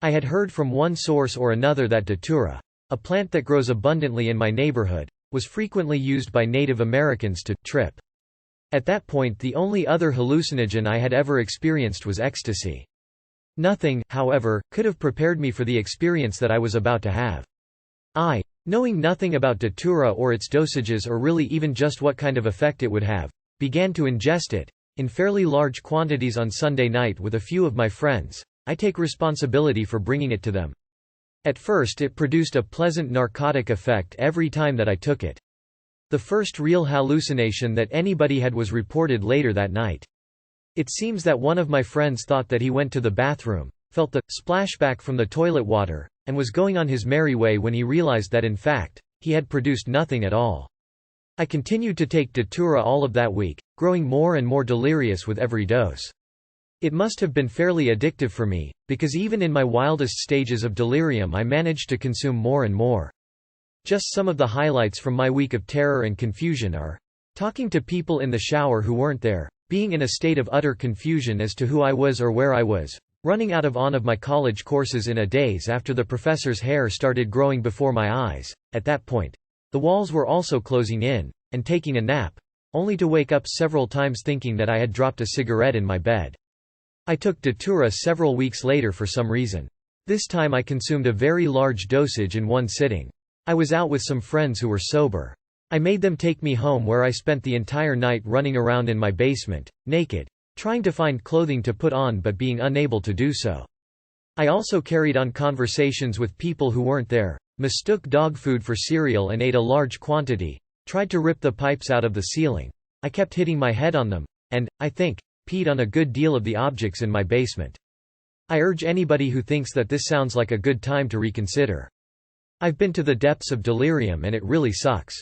I had heard from one source or another that Datura, a plant that grows abundantly in my neighborhood, was frequently used by Native Americans to trip. At that point the only other hallucinogen I had ever experienced was ecstasy. Nothing, however, could have prepared me for the experience that I was about to have. Knowing nothing about Datura or its dosages or really even just what kind of effect it would have, began to ingest it, in fairly large quantities on Sunday night with a few of my friends. I take responsibility for bringing it to them. At first it produced a pleasant narcotic effect every time that I took it. The first real hallucination that anybody had was reported later that night. It seems that one of my friends thought that he went to the bathroom, felt the splashback from the toilet water, and was going on his merry way when he realized that in fact, he had produced nothing at all. I continued to take Datura all of that week, growing more and more delirious with every dose. It must have been fairly addictive for me, because even in my wildest stages of delirium I managed to consume more and more. Just some of the highlights from my week of terror and confusion are: talking to people in the shower who weren't there, being in a state of utter confusion as to who I was or where I was, running out of my college courses in a daze after the professor's hair started growing before my eyes. At that point, the walls were also closing in, and taking a nap, only to wake up several times thinking that I had dropped a cigarette in my bed. I took Datura several weeks later for some reason. This time I consumed a very large dosage in one sitting. I was out with some friends who were sober. I made them take me home where I spent the entire night running around in my basement, naked, trying to find clothing to put on but being unable to do so. I also carried on conversations with people who weren't there, mistook dog food for cereal and ate a large quantity, tried to rip the pipes out of the ceiling. I kept hitting my head on them, and, I think, peed on a good deal of the objects in my basement. I urge anybody who thinks that this sounds like a good time to reconsider. I've been to the depths of delirium and it really sucks.